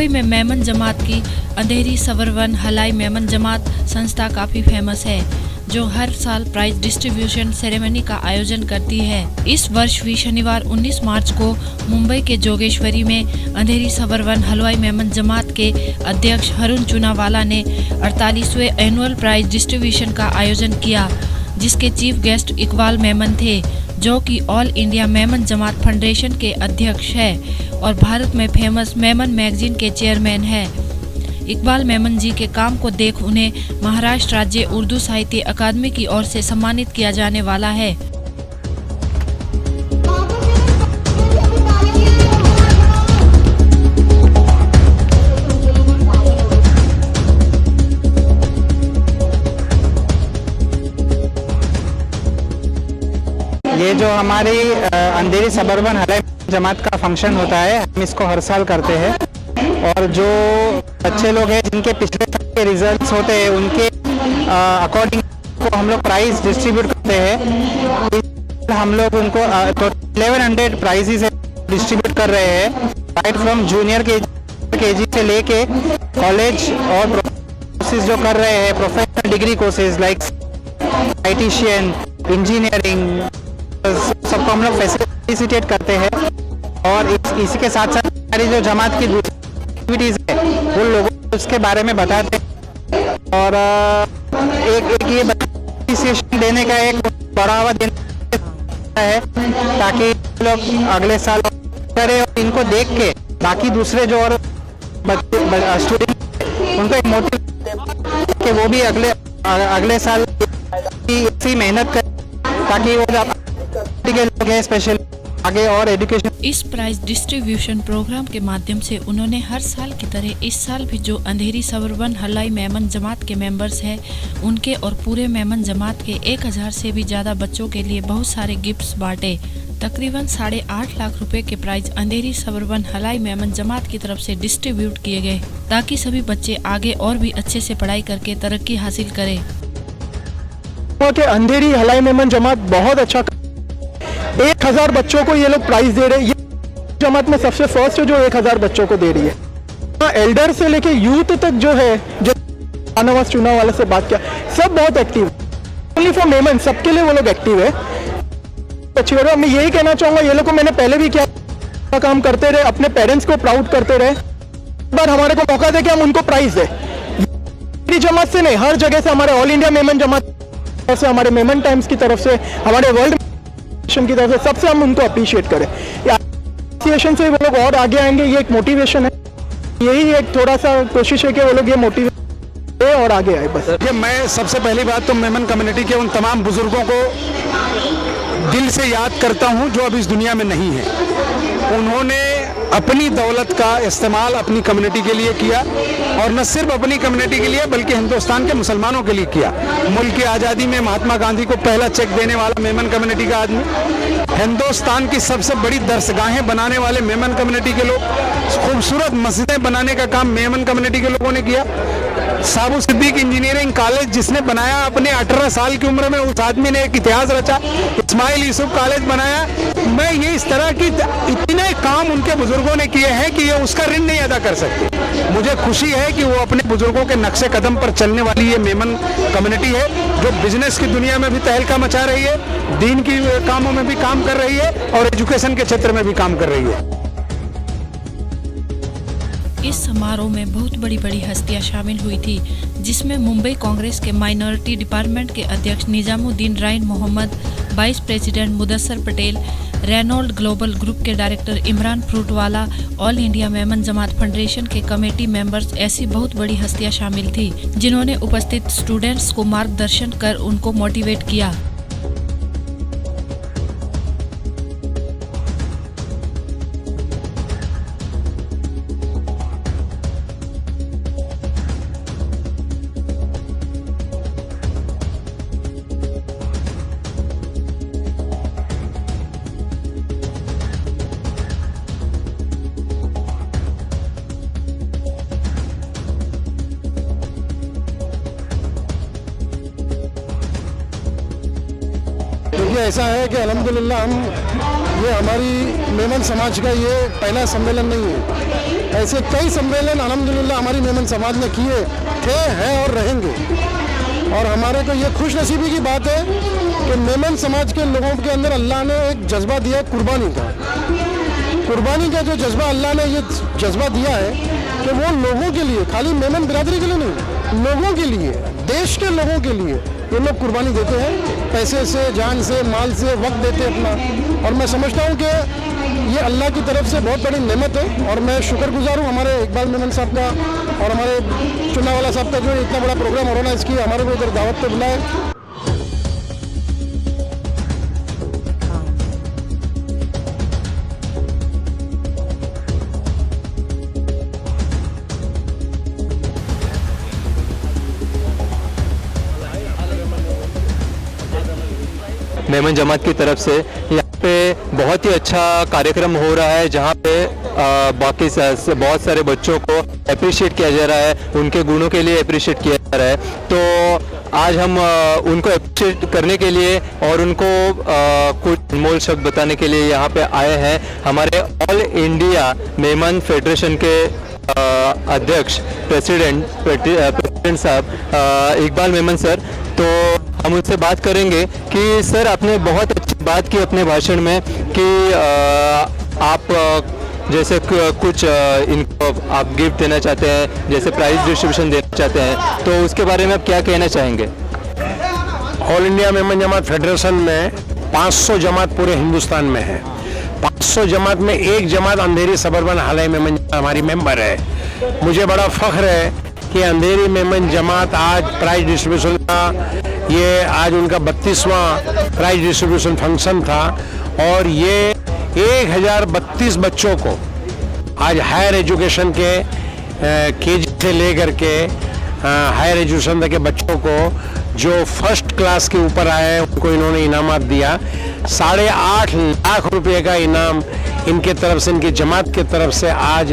मुंबई में मेमन जमात की अंधेरी सवर्वन हलाई मेमन जमात संस्था काफ़ी फेमस है, जो हर साल प्राइज डिस्ट्रीब्यूशन सेरेमनी का आयोजन करती है। इस वर्ष भी शनिवार 19 मार्च को मुंबई के जोगेश्वरी में अंधेरी सवर्वन हलवाई मेमन जमात के अध्यक्ष हरुण चूनावाला ने 48वें एनुअल प्राइज डिस्ट्रीब्यूशन का आयोजन किया, जिसके चीफ गेस्ट इकबाल मेमन थे, जो कि all India Memon Jamat foundation के अध्यक्ष है और भारत में फेमस मेमन मैगजीन के चेयरमैन है। इकबाल मेमन जी के काम को देख उन्हें महाराष्ट्र राज्य उर्दू साहित्य अकादमी की ओर से सम्मानित किया जाने वाला है। ये जो हमारी अंधेरी सबर्बन हलाई जमात का फंक्शन होता है, हम इसको हर साल करते हैं और जो बच्चे लोग हैं जिनके पिछले साल के रिजल्ट्स होते हैं उनके अकॉर्डिंग को हम लोग प्राइज डिस्ट्रीब्यूट करते हैं। हम लोग उनको 1100 प्राइजेस डिस्ट्रीब्यूट कर रहे हैं, राइट फ्रॉम जूनियर केजी से लेके कॉलेज और कोर्सेज जो कर रहे हैं, professional degree courses like ITIan, engineering, सबको हम लोग फैसिलिटेट करते हैं। और इसी के साथ साथ हमारी जो जमात की एक्टिविटीज है वो लोगों को उसके बारे में बताते हैं और एक ये एप्रिसिएशन देने का एक बढ़ावा देना है ताकि लोग अगले साल करें और इनको देख के बाकी दूसरे जो और स्टूडेंट उनको एक मोटिव कि वो भी अगले साल इसी मेहनत करें ताकि वो के लोग हैं स्पेशल आगे और एजुकेशन। इस प्राइज डिस्ट्रीब्यूशन प्रोग्राम के माध्यम से उन्होंने हर साल की तरह इस साल भी जो अंधेरी सबर्बन हलाई मेमन जमात के मेंबर्स हैं उनके और पूरे मेमन जमात के 1000 से भी ज्यादा बच्चों के लिए बहुत सारे गिफ्ट्स बांटे। तकरीबन 8.5 लाख रुपए के प्राइज अंधेरी सबर्बन हलाई मेमन जमात की तरफ से डिस्ट्रीब्यूट किए गए ताकि सभी बच्चे आगे और भी अच्छे से पढ़ाई करके तरक्की हासिल करें। अंधेरी हलाई मेमन जमात बहुत अच्छा 1000 बच्चों को ये लोग प्राइज दे रहे हैं। ये जमात में सबसे फर्स्ट है जो 1000 बच्चों को दे रही है। एल्डर से लेके यूथ तक जो है, जो नवाज चूनावाला से बात किया, सब बहुत एक्टिव। ओनली फॉर मेमन सबके लिए वो लोग एक्टिव है। अच्छी बात है। मैं यही कहना चाहूंगा, ये लोग को मैंने पहले भी क्या काम करते रहे, अपने पेरेंट्स को प्राउड करते रहे, पर हमारे को मौका दे कि हम उनको प्राइज दे। जमात से नहीं, हर जगह से, हमारे ऑल इंडिया मेमन जमात से, हमारे मेमन टाइम्स की तरफ से, हमारे वर्ल्ड की तरफ से, सबसे हम उनको अप्रिशिएट करें। एसोसिएशन से वो लोग और आगे आएंगे, ये एक मोटिवेशन है। यही एक थोड़ा सा कोशिश है कि वो लोग ये मोटिवेट और आगे आए। बस ये मैं सबसे पहली बात तो मेमन कम्युनिटी के उन तमाम बुजुर्गों को दिल से याद करता हूं जो अब इस दुनिया में नहीं है। उन्होंने अपनी दौलत का इस्तेमाल अपनी कम्युनिटी के लिए किया और न सिर्फ अपनी कम्युनिटी के लिए बल्कि हिंदुस्तान के मुसलमानों के लिए किया। मुल्क की आज़ादी में महात्मा गांधी को पहला चेक देने वाला मेमन कम्युनिटी का आदमी, हिंदुस्तान की सबसे बड़ी दरसगाहें बनाने वाले मेमन कम्युनिटी के लोग, खूबसूरत मस्जिदें बनाने का काम मेमन कम्युनिटी के लोगों ने किया। साबु सिद्दीक इंजीनियरिंग कॉलेज जिसने बनाया अपने 18 साल की उम्र में, उस आदमी ने एक इतिहास रचा। इस्माइल यूसुफ कॉलेज बनाया। मैं ये इस तरह की इतने काम उनके बुजुर्गों ने किए हैं कि ये उसका ऋण नहीं अदा कर सकते। मुझे खुशी है कि वो अपने बुजुर्गों के नक्शे कदम पर चलने वाली ये मेमन कम्युनिटी है जो बिजनेस की दुनिया में भी तहलका मचा रही है, दीन की कामों में भी काम कर रही है और एजुकेशन के क्षेत्र में भी काम कर रही है। इस समारोह में बहुत बड़ी बड़ी हस्तियां शामिल हुई थी, जिसमें मुंबई कांग्रेस के माइनॉरिटी डिपार्टमेंट के अध्यक्ष Nizamuddin Rain Mohammad, vice president Mudassar Patel, Reynold global group के director Imran Fruitwala, all India Memon Jamat foundation के कमेटी मेंबर्स, ऐसी बहुत बड़ी हस्तियां शामिल थी जिन्होंने उपस्थित स्टूडेंट्स को मार्गदर्शन कर उनको मोटिवेट किया। देखिए ऐसा है कि अल्हम्दुलिल्लाह ये हमारी मेमन समाज का ये पहला सम्मेलन नहीं है। ऐसे कई सम्मेलन अल्हम्दुलिल्लाह हमारी मेमन समाज ने किए थे, हैं और रहेंगे। और हमारे को ये खुश नसीबी की बात है कि मेमन समाज के लोगों के अंदर अल्लाह ने एक जज्बा दिया है कुर्बानी का। कुर्बानी का जो जज्बा अल्लाह ने ये जज्बा दिया है कि वो लोगों के लिए, खाली मेमन बिरादरी के लिए नहीं, लोगों के लिए, देश के लोगों के लिए ये लोग कुर्बानी देते हैं, पैसे से, जान से, माल से, वक्त देते हैं अपना। और मैं समझता हूँ कि ये अल्लाह की तरफ से बहुत बड़ी नेमत है। और मैं शुक्रगुजार हूँ हमारे इकबाल मेमन साहब का और हमारे चुनावाला साहब का जो इतना बड़ा प्रोग्राम ऑर्गेनाइज किया, हमारे को इधर दावत पे बुलाए। मेमन जमात की तरफ से यहाँ पे बहुत ही अच्छा कार्यक्रम हो रहा है, जहाँ पे बाकी बहुत सारे बच्चों को अप्रिशिएट किया जा रहा है, उनके गुणों के लिए अप्रिशिएट किया जा रहा है। तो आज हम उनको अप्रिशिएट करने के लिए और उनको कुछ अनमोल शब्द बताने के लिए यहाँ पे आए हैं हमारे ऑल इंडिया मेमन फेडरेशन के अध्यक्ष प्रेसिडेंट साहब इकबाल मेमन सर। तो हम उनसे बात करेंगे कि सर, आपने बहुत अच्छी बात की अपने भाषण में कि आप जैसे कुछ इनको आप गिफ्ट देना चाहते हैं, जैसे प्राइज डिस्ट्रीब्यूशन देना चाहते हैं, तो उसके बारे में आप क्या कहना चाहेंगे? ऑल इंडिया मेमन जमात फेडरेशन में 500 जमात पूरे हिंदुस्तान में है। 500 जमात में एक जमात अंधेरी सबरबन हलाई मेमन हमारी मेंबर है। मुझे बड़ा फख्र है कि अंधेरी मेमन जमात आज प्राइज डिस्ट्रीब्यूशन का, ये आज उनका 32वां प्राइज डिस्ट्रीब्यूशन फंक्शन था और ये 1032 बच्चों को आज हायर एजुकेशन के केजी से लेकर के हायर एजुकेशन तक के बच्चों को जो फर्स्ट क्लास के ऊपर आए हैं उनको इन्होंने इनामात दिया। 8.5 लाख रुपए का इनाम इनके तरफ से, इनकी जमात के तरफ से आज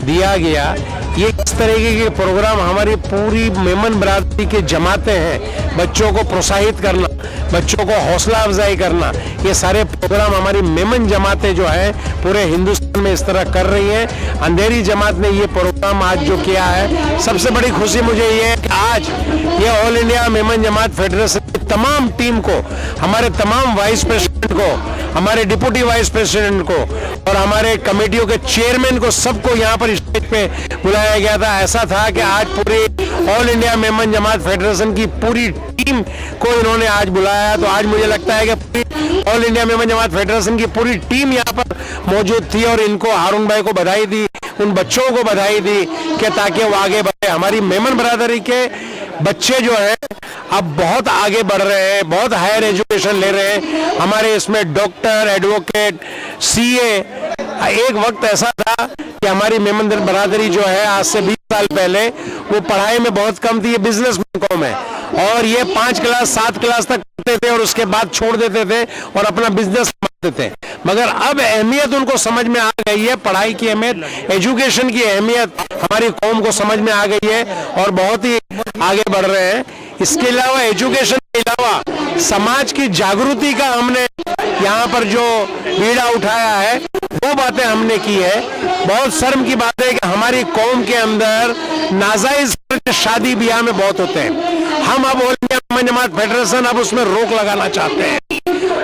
दिया गया। ये इस तरीके के प्रोग्राम हमारी पूरी मेमन बरादरी के जमातें हैं, बच्चों को प्रोत्साहित करना, बच्चों को हौसला अफजाई करना, ये सारे प्रोग्राम हमारी मेमन जमातें जो है पूरे हिंदुस्तान में इस तरह कर रही हैं। अंधेरी जमात ने ये प्रोग्राम आज जो किया है, सबसे बड़ी खुशी मुझे ये है कि आज ये ऑल इंडिया मेमन जमात फेडरेशन की तमाम टीम को, हमारे तमाम वाइस प्रेसिडेंट को, हमारे डिप्टी वाइस प्रेसिडेंट को और हमारे कमेटियों के चेयरमैन को, सबको यहाँ पर स्टेज पे बुलाया गया था। ऐसा था कि आज पूरी ऑल इंडिया मेमन जमात फेडरेशन की पूरी टीम को इन्होंने आज बुलाया। तो आज मुझे लगता है कि पूरी ऑल इंडिया मेमन जमात फेडरेशन की पूरी टीम यहाँ पर मौजूद थी और इनको हारून भाई को बधाई दी, उन बच्चों को बधाई दी कि ताकि वो आगे बढ़े। हमारी मेमन बरादरी के बच्चे जो है अब बहुत आगे बढ़ रहे हैं, बहुत हायर एजुकेशन ले रहे हैं। हमारे इसमें डॉक्टर, एडवोकेट, सीए। एक वक्त ऐसा था कि हमारी मेमन बरादरी जो है आज से 20 साल पहले वो पढ़ाई में बहुत कम थी, ये बिजनेस में कम है और ये 5 क्लास 7 क्लास तक पढ़ते थे और उसके बाद छोड़ देते थे और अपना बिजनेस करते थे। मगर अब अहमियत उनको समझ में आ गई है, पढ़ाई की अहमियत, एजुकेशन की अहमियत हमारी कौम को समझ में आ गई है और बहुत ही आगे बढ़ रहे हैं। इसके अलावा एजुकेशन के अलावा समाज की जागृति का हमने यहाँ पर जो बीड़ा उठाया है वो बातें हमने की है। बहुत शर्म की बात है कि हमारी कौम के अंदर नाजायज शादी ब्याह में बहुत होते हैं। हम अब ऑल इंडिया मेमन जमात फेडरेशन अब उसमें रोक लगाना चाहते हैं।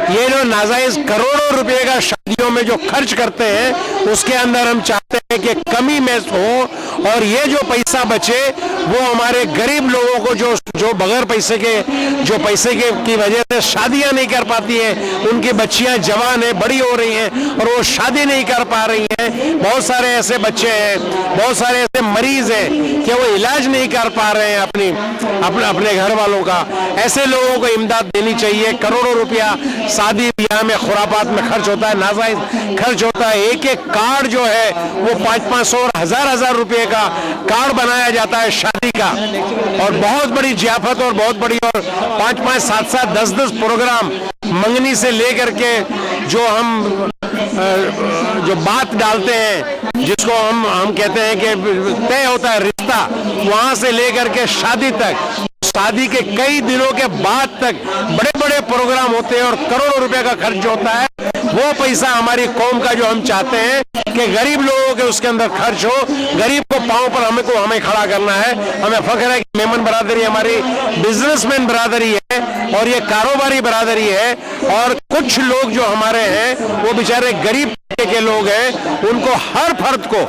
ये जो नाजायज करोड़ों रुपए का शादियों में जो खर्च करते हैं उसके अंदर हम चाहते हैं कि कमी में हो और ये जो पैसा बचे वो हमारे गरीब लोगों को जो बगैर पैसे के, जो पैसे के की वजह से शादियां नहीं कर पाती हैं, उनकी बच्चियां जवान है, बड़ी हो रही हैं और वो शादी नहीं कर पा रही हैं। बहुत सारे ऐसे बच्चे हैं, बहुत सारे ऐसे मरीज हैं कि वो इलाज नहीं कर पा रहे हैं अपने घर वालों का। ऐसे लोगों को इमदाद देनी चाहिए। करोड़ों रुपया शादी ब्याह में खुरापात में खर्च होता है, नाजायज खर्च होता है। एक एक कार्ड जो है वो 500-500 और 1000 रुपए का कार्ड बनाया जाता है शादी का और बहुत बड़ी जियाफत और बहुत बड़ी और 5-5, 7-7, 10-10 प्रोग्राम मंगनी से लेकर के जो हम जो बात डालते हैं, जिसको हम कहते हैं कि तय होता है रिश्ता, वहां से लेकर के शादी तक, शादी के कई दिनों के बाद तक बड़े बड़े प्रोग्राम होते हैं और करोड़ों रुपए का खर्च होता है। वो पैसा हमारी कौम का जो हम चाहते हैं कि गरीब लोगों के उसके अंदर खर्च हो, गरीब को पांव पर हमें खड़ा करना है। हमें फख्र है कि मेमन बरादरी हमारी बिजनेसमैन बरादरी है और ये कारोबारी बरादरी है, और कुछ लोग जो हमारे हैं वो बेचारे गरीब के लोग हैं, उनको हर फर्द को,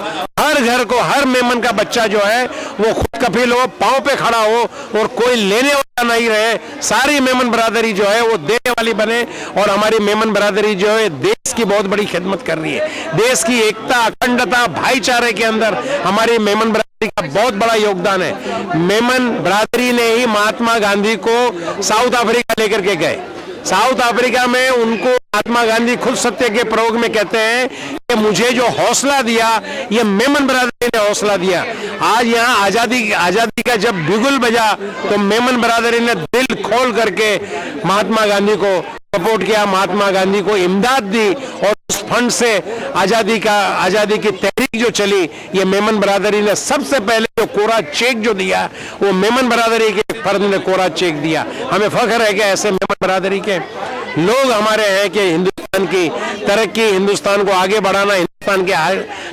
हर घर को, हर मेमन का बच्चा जो है वो खुद कफील हो, पांव पे खड़ा हो और कोई लेने वाला नहीं रहे। सारी मेमन बरादरी जो है वो देने वाली बने, और हमारी मेमन बरादरी जो है देश की बहुत बड़ी खिदमत कर रही है। देश की एकता, अखंडता, भाईचारे के अंदर हमारी मेमन बरादरी का बहुत बड़ा योगदान है। मेमन बरादरी ने ही महात्मा गांधी को साउथ अफ्रीका लेकर के गए। साउथ अफ्रीका में उनको महात्मा गांधी खुद सत्य के प्रयोग में कहते हैं कि मुझे जो हौसला दिया ये मेमन बरादरी ने हौसला दिया। आज यहाँ आजादी का जब बिगुल बजा तो मेमन बरादरी ने दिल खोल करके महात्मा गांधी को सपोर्ट किया, महात्मा गांधी को इमदाद दी, और उस फंड से आजादी की तहरीक जो चली, ये मेमन बरादरी ने सबसे पहले जो कोरा चेक जो दिया वो मेमन बरादरी के फर्द ने कोरा चेक दिया। हमें फख्र है कि ऐसे मेमन बरादरी के लोग हमारे हैं कि हिंदुस्तान की तरक्की, हिंदुस्तान को आगे बढ़ाना, हिंदुस्तान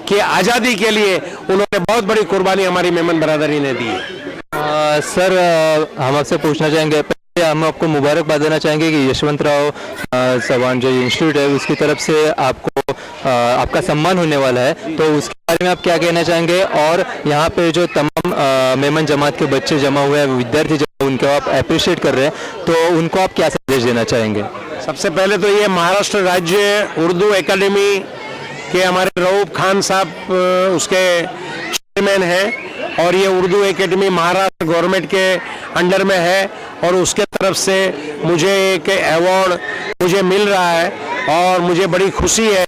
की आज़ादी के लिए उन्होंने बहुत बड़ी कुर्बानी हमारी मेमन बरादरी ने दी है। सर हम आपसे पूछना चाहेंगे, हम आपको मुबारकबाद देना चाहेंगे कि यशवंतराव चव्हाण जो इंस्टीट्यूट है उसकी तरफ से आपको आपका सम्मान होने वाला है, तो उसके बारे में आप क्या कहना चाहेंगे? और यहाँ पे जो तमाम मेमन जमात के बच्चे जमा हुए हैं, विद्यार्थी उनको आप अप्रिशिएट कर रहे हैं, तो उनको आप क्या संदेश देना चाहेंगे? सबसे पहले तो ये महाराष्ट्र राज्य उर्दू एकेडमी के हमारे रऊफ खान साहब उसके चेयरमैन हैं, और ये उर्दू एकेडमी महाराष्ट्र गवर्नमेंट के अंडर में है, और उसके तरफ से मुझे एक अवार्ड मुझे मिल रहा है, और मुझे बड़ी खुशी है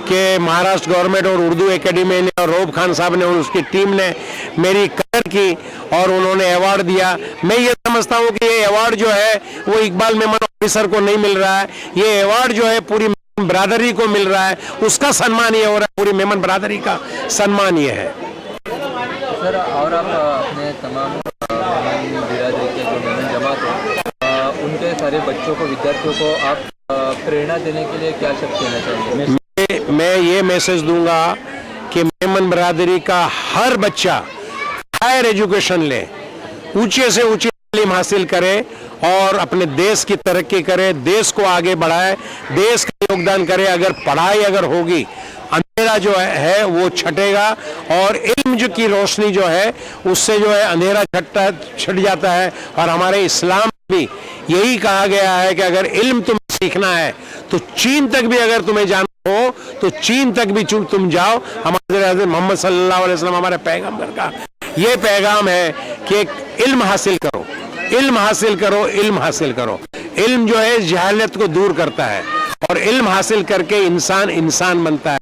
कि महाराष्ट्र गवर्नमेंट और उर्दू एकेडमी ने और रऊफ खान साहब ने और उसकी टीम ने मेरी कदर की और उन्होंने अवार्ड दिया। मैं ये समझता हूँ कि ये अवार्ड जो है वो इकबाल मेमन ऑफिसर को नहीं मिल रहा है, ये अवार्ड जो है पूरी मेमन बरादरी को मिल रहा है, उसका सम्मान ये हो रहा है, पूरी मेमन बरादरी का सम्मान ये है। सर और आप अपने तमाम बिरादरी के जो मेमन जमात हैं उनके सारे बच्चों को, विद्यार्थियों को आप प्रेरणा देने के लिए क्या शब्द कहना चाहेंगे? मैं ये मैसेज दूंगा कि मेमन बरादरी का हर बच्चा हायर एजुकेशन ले, ऊंचे से ऊंची तालीम हासिल करे और अपने देश की तरक्की करे, देश को आगे बढ़ाए, देश का योगदान करे। अगर पढ़ाई अगर होगी, अंधेरा जो है वो छटेगा, और इल्म जो की रोशनी जो है उससे जो है अंधेरा छट जाता है। और हमारे इस्लाम में भी यही कहा गया है कि अगर इल्म तुम्हें सीखना है तो चीन तक भी अगर तुम्हें जाना हो तो चीन तक भी तुम जाओ। हमारे हज़रत मोहम्मद सल्लल्लाहु अलैहि वसल्लम हमारे पैगंबर का ये पैगाम है कि इल्म हासिल करो, इल्म हासिल करो, इल्म हासिल करो। इल्म जो है जहालत को दूर करता है, और इल्म हासिल करके इंसान बनता है।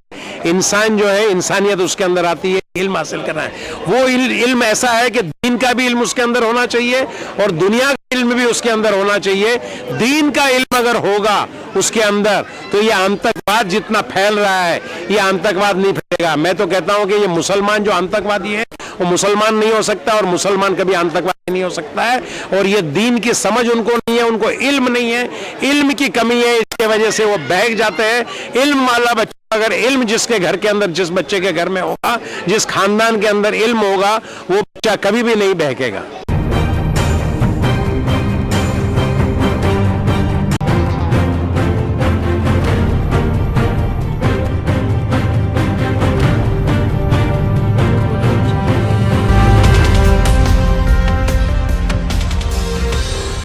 इंसान जो है, इंसानियत उसके अंदर आती है, इल्म हासिल करना है। वो इल्म ऐसा है कि दीन का भी इल्म उसके अंदर होना चाहिए और दुनिया का इल्म भी उसके अंदर होना चाहिए। दीन का इल्म अगर होगा उसके अंदर तो ये आतंकवाद जितना फैल रहा है ये आतंकवाद नहीं फैलेगा। मैं तो कहता हूं कि ये मुसलमान जो आतंकवादी है वो मुसलमान नहीं हो सकता, और मुसलमान कभी आतंकवादी नहीं हो सकता है। और ये दीन की समझ उनको नहीं है, उनको इल्म नहीं है, इल्म की कमी है, इसके वजह से वो बहक जाते हैं। इल्म वाला बच्चा, अगर इल्म जिसके घर के अंदर, जिस बच्चे के घर में होगा, जिस खानदान के अंदर इल्म होगा, वो बच्चा कभी भी नहीं बहकेगा।